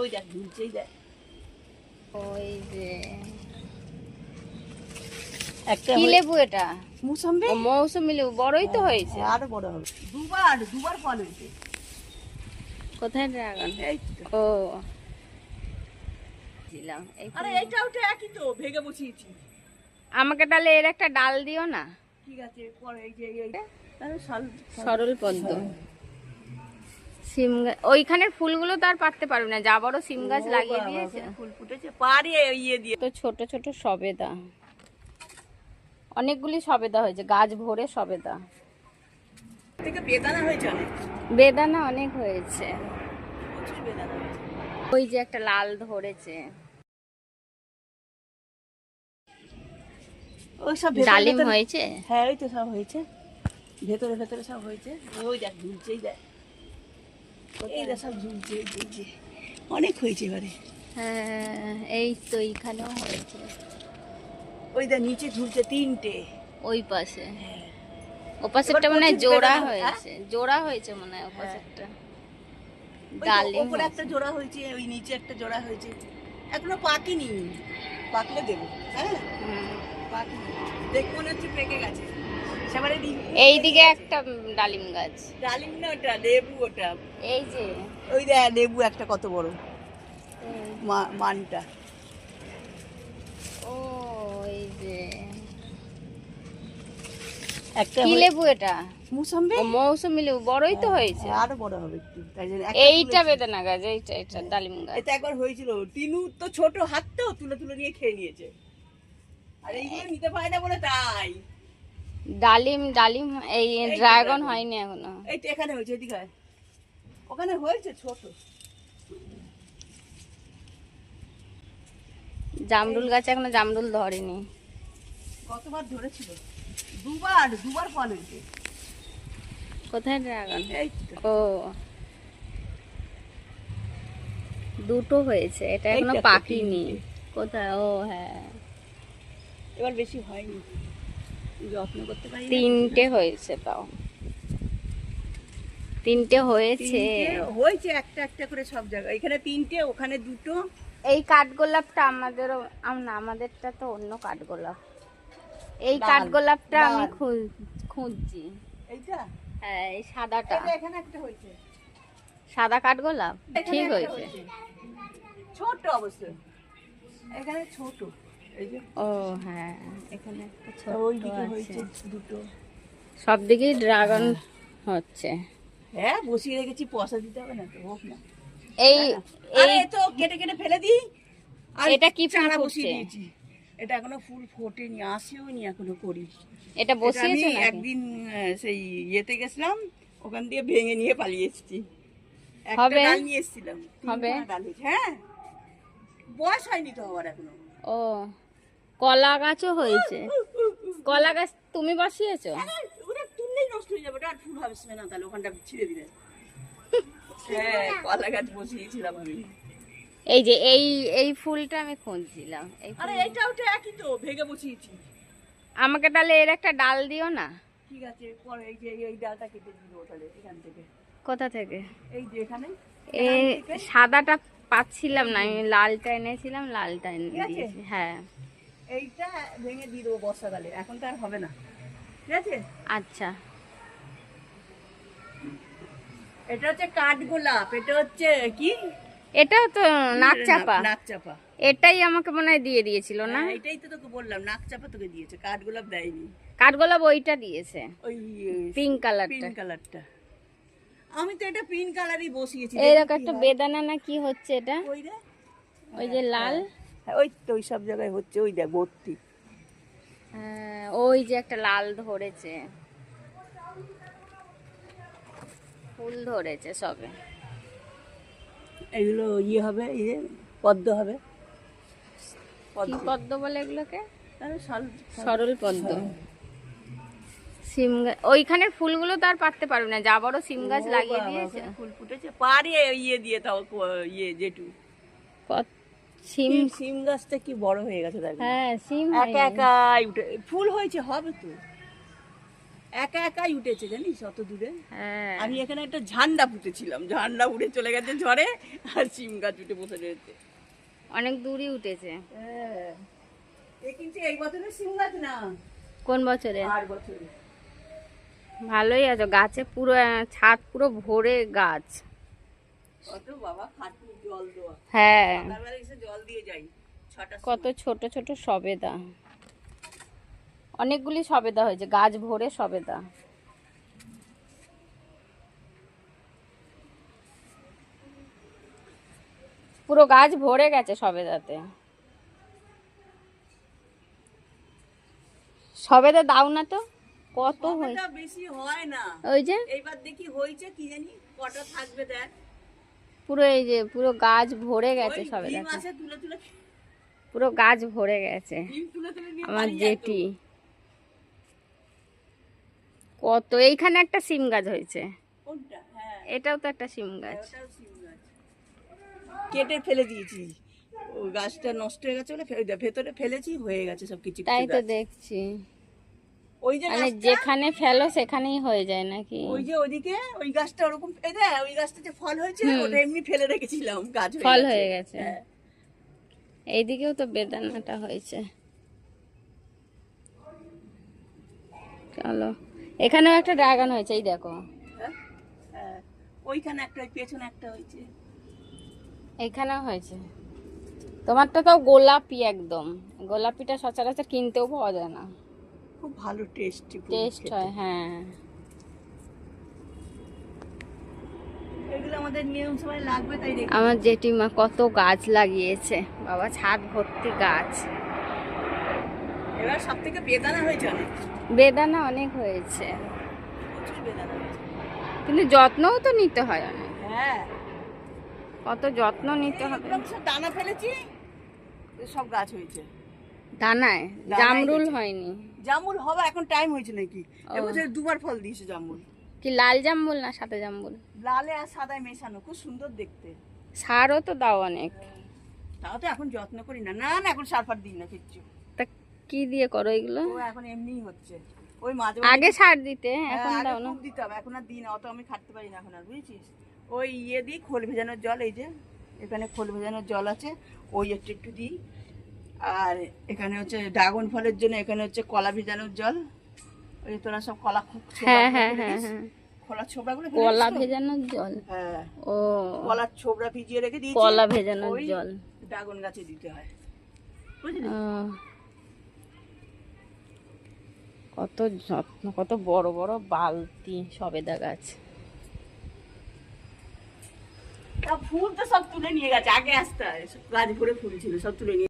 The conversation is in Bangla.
ওই দেখ ঝুলছেই দেখ। ওই যে একটা কি লেবু এটা? মুসাম্বি। ও মৌসুমী লেবু, বড়ই তো হয়েছে। আরো বড় হবে, দুবার ফল হয়েছে। কোথায় ড্রাগন? এই তো। ও দিলাম এই আরে এইটাও তো একই তো, ভেঙে বসিয়েছি। আমাকে তাহলে এর একটা ডাল দিও না। ঠিক আছে, পরে এই যে আরে সরল পদ্ম সিম গাছ, ওইখানের ফুলগুলো তো আর পারতে পারবে না, যা বড় সিম গাছ লাগিয়ে দিয়েছে। ফুল ফুটেছে পারে ইয়ে দিয়ে। তো ছোট ছোট সবেদা, অনেকগুলি সবেদা হয়েছে, গাছ ভরে সবেদা। থেকে বেদানা হয়েছে অনেক। বেদানা অনেক হয়েছে। প্রচুর বেদানা হয়েছে। ওই যে একটা লাল ধরেছে। ওই সব ডালিম হয়েছে। হ্যাঁ ওই তো সব হয়েছে, ভেতরে ভেতরে সব হয়েছে। ওই দেখ ঝুলছেই দেখ, এই দেখ সব ঝুলছে। এই যে অনেক হয়েছে এবারে। হ্যাঁ এই তো এইখানেও হয়েছে। ওই দেখ নিচে ঝুলছে তিনটে। ওই পাশে, ও পাশেরটা মনে হয় জোড়া হয়েছে, জোড়া হয়েছে মনে হয় ও পাশেরটা। ডালিম উপরে একটা জোড়া হয়েছে, ওই নিচে একটা জোড়া হয়েছে, এখনো পাকেনি। পাকলে দেবো। হ্যাঁ পাকেনি, দেখ মনে হচ্ছে পেকে গেছে। সেবারে এইদিকে একটা ডালিম গাছ। ডালিম না ওটা, লেবু ওটা। এই যে ওই দেখ লেবু একটা কত বড় মানটা। ও এই যে একটা কি লেবু এটা? মুসাম্বি। ও মৌসুমী লেবু, বড়ই তো হয়েছে। আরো বড় হবে একটু, তাই জন্য এইটা বেদানা গাছ, এইটা ডালিম গাছ। এটা একবার হয়েছিল, টিনু তো ছোট হাত তো তুলে তুলে নিয়ে খেয়ে নিয়েছে, আর এইগুলো নিতে পারে না বলে তাই। ডালিম ডালিম এই ড্রাগন হয়নি এখনো। এই তো এখানে হয়েছে, এদিকে আয়। ওখানে হয়েছে ছোট। জামরুল গাছে এখনো জামরুল ধরেনি। কতবার ধরেছিল, দুবার ফল হয়েছে। কোথায় ড্রাগন? এই তো। ও দুটো হয়েছে, এটা এখনো এইটা তো পাকেনি। তিনটে। কোথায়? ও হ্যাঁ এবার বেশি হয়নি, যত্ন করতে পারি না। তিনটে হয়েছে, তাও তিনটে হয়েছে। হয়েছে একটা একটা করে সব জায়গায়, এখানে তিনটে, ওখানে দুটো। এই কাঠগোলাপটা আমাদেরও, না আমাদেরটা তো অন্য কাঠগোলাপ। এই লাল, কাঠগোলাপটা আমি লাল। খুঁজছি। এইটা হ্যাঁ এই সাদাটা, এখানে একটা হয়েছে, সাদা কাঠগোলাপ এখানে ঠিক একটা হয়েছে। ছোট অবশ্য, এখানে ছোট। এই যে ও হ্যাঁ এখানে একটা ছোট ওইদিকে আছে। হয়েছে দুটো। সব দিকেই ড্রাগন হচ্ছে। হ্যাঁ বসিয়ে রেখেছি, পয়সা দিতে হবে না তো, হোক না। এই আরে এ তো কেটে কেটে ফেলে দিই। আর এটা কি ফুল চারা ফুটছে? বসিয়ে দিয়েছি। এটা এখনো ফুল ফোটেনি, আসেও নি এখনো করি। এটা এটা আমি বসিয়েছো নাকি? একদিন সেই ইয়েতে গেছিলাম, ওখান দিয়ে ভেঙে নিয়ে পালিয়ে এসেছি। একটা হবে? ডাল নিয়ে এসেছিলাম, হবে? তিনখানা ডাল হয়েছে। হ্যাঁ বয়স হয়নি তো আবার এখনো। ও কলা গাছও হয়েছে। কলা গাছ তুমি বসিয়েছো? ওটা তুললেই নষ্ট হয়ে যাবে, ওটা আর ফুল হবে না, তাহলে ওখানটা ছিঁড়ে দিলে। হ্যাঁ কলা গাছ বসিয়েছিলাম আমি। এই যে এই এই ফুলটা আমি খুঁজছিলাম। এই আরে ফুল- এইটাও তো একই তো, ভেঙে বসিয়েছি। আমাকে তাহলে এর একটা ডাল দিও না। ঠিক আছে, পরে এই যে এই ডালটা কেটে দিব তাহলে এখান থেকে। কোথা থেকে? এই যে এখানে এ সাদাটা পাচ্ছিলাম না, আমি লালটা এনেছিলাম, লালটা এনে ঠিক আছে। দিয়েছি। হ্যাঁ এইটা ভেঙে দিয়ে দেবো বর্ষাকালে, এখন তো আর হবে না। ঠিক আছে, আচ্ছা। এটা হচ্ছে কাঠগোলাপ, এটা হচ্ছে কি এটাও তো নাকচাপা। নাকচাপা। এটাই আমাকে মনে হয় দিয়ে দিয়েছিল না? হ্যাঁ, এটাই তো তোকে বললাম, নাকচাপা তোকে দিয়েছে, কাঠগোলাপ দেয়নি। কাঠগোলাপ ওইটা দিয়েছে, ওই পিঙ্ক কালারটা। পিঙ্ক কালারটা। আমি তো এটা পিঙ্ক কালারই বসিয়েছি। এইরকম একটা বেদানা না কি হচ্ছে এটা? ওই রে, ওই যে লাল। হ্যাঁ, ওই তো ওই সব জায়গায় হচ্ছে, ওই দেখ ভর্তি। হ্যাঁ, ওই যে একটা লাল ধরেছে, ফুল ধরেছে সবে। এগুলো ইয়ে হবে, এই যে পদ্ম হবে। কি পদ্ম বলে এগুলোকে? আরে সরল পদ্ম। সিম গাছ, ওইখানের ফুলগুলো তো আর পারতে পারবে না, যা বড় সিম গাছ লাগিয়ে দিয়েছে। ফুল ফুটেছে পারে ইয়ে দিয়ে, তাও ইয়ে জেঠু সিম। সিম গাছটা কি বড় হয়ে গেছে দেখ। হ্যাঁ সিম একা একাই উঠে ফুল হয়েছে, হবে তো। একা একাই উঠেছে জানিস অত দূরে। হ্যাঁ আমি এখানে একটা ঝান্ডা পুঁতেছিলাম, ঝান্ডা উড়ে চলে গেছে ঝড়ে, আর সিম গাছ উঠে বসে রয়েছে। অনেক দূরই উঠেছে। হ্যাঁ, এ কিন্তু এই বছরের সিম গাছ না, কোন বছরে? 8 বছরে। ভালোই আছে, গাছে পুরো ছাদ পুরো ভরে গাছ। কত বাবা খাটনি জল দেওয়া, হ্যাঁ সকালবেলা এসে জল দিয়ে যাই 6টার কত সময়। ছোট ছোট সবেদা, অনেকগুলি সবেদা হয়েছে, গাছ ভরে সবেদা। পুরো গাছ ভরে গেছে সবেদাতে। সবেদা দাও না তো, কত হয়েছে। সবেদা বেশি হয় না, ওই যে এইবার দেখি হয়েছে কি জানি কটা থাকবে দেখ। পুরো এই যে পুরো গাছ ভরে গেছে ওই ডিম সবেদাতে, আছে তুলে তুলে, পুরো গাছ ভরে গেছে। ডিম তুলে তুলে নিয়ে আমার বাড়ি যেত। জেঠি কত, এইখানে একটা সিম গাছ হয়েছে, কোনটা? হ্যাঁ, এটাও তো একটা সিম গাছ। ওটাও সিম গাছ। কেটে ফেলে দিয়েছি, ও গাছটা নষ্ট হয়ে গেছে বলে ভেতরে ফেলেছি, হয়ে গেছে সব কিছু তাই কিছু তো গাছ। দেখছি, ওই যে মানে গাছটা, যেখানে ফেলো সেখানেই হয়ে যায় নাকি? ওই যে ওইদিকে ওই গাছটা ওরকম ওই গাছটা যে ফল হয়েছে ওটা এমনি ফেলে রেখেছিলাম, গাছ ফল হয়ে গেছে। হ্যাঁ। এইদিকেও তো বেদানাটা হয়েছে। চলো, এখানেও একটা ড্রাগন হয়েছে, এই দেখো হ্যাঁ? হ্যাঁ। ওইখানে একটা, ওই পেছনে একটা হয়েছে। এখানেও হয়েছে। তোমারটা তো গোলাপি, একদম গোলাপিটা সচরাচর কিনতেও পাওয়া যায় না, খুব ভালো টেস্টি টেস্ট হয়। হ্যাঁ এগুলো আমাদের নিয়ম সময় লাগবে তাই রেখে। আমার জেঠিমা কত গাছ লাগিয়েছে বাবা, ছাদ ভর্তি গাছ। এবার সব থেকে বেদানা হয়েছে অনেক, বেদানা অনেক হয়েছে, প্রচুর বেদানা হয়েছে। কিন্তু যত্নও তো নিতে হয় অনেক, হ্যাঁ, কত যত্ন নিতে হবে। এগুলো আমি সব দানা ফেলেছি, তো সব গাছ হয়েছে। দানায় দানায় জামরুল হয়েছে। হয়নি জামুল হবে, এখন টাইম হয়েছে নাকি? ও। এবছর 2বার ফল দিয়েছে জামুল, কি লাল জামরুল না সাদা জামরুল? লালে আর সাদায় মেশানো, খুব সুন্দর দেখতে। সারও তো দাও অনেক, তাও তো এখন যত্ন করি না, না না এখন সার ফার দিই না কিচ্ছু, তা কি দিয়ে করো এগুলো? ও এখন এমনিই হচ্ছে। ওই মাঝে আগে সার দিতে, হ্যাঁ, এখন আগে দাও না? খুব দিতে হবে, এখন আর দিই না, অত আমি খাটতে পারি না এখন আর, বুঝেছিস? ওই ইয়ে দিই, খোল ভেজানোর জল, এই যে এখানে খোল ভেজানোর জল আছে, ওই একটু একটু দিই। আর এখানে হচ্ছে ড্রাগন ফলের জন্য এখানে হচ্ছে কলা ভেজানোর জল, ওই যে তোরা সব কলা হ্যাঁ হ্যাঁ হ্যাঁ হ্যাঁ, কলার ছোবড়াগুলো কলা ভেজানোর জল। হ্যাঁ, ও, কলার ছোবড়া ভিজিয়ে রেখে দিয়েছি, কলা ভেজানোর ওই জল। ড্রাগন গাছে দিতে হয়, বুঝলি? ও, কত যত্ন, কত বড় বড় বালতি সবেদা গাছ। তা ফুল তো সব তুলে নিয়ে গেছে, আগে আসতে হয়, গাছ ভরে ফুল ছিল সব তুলে নিয়ে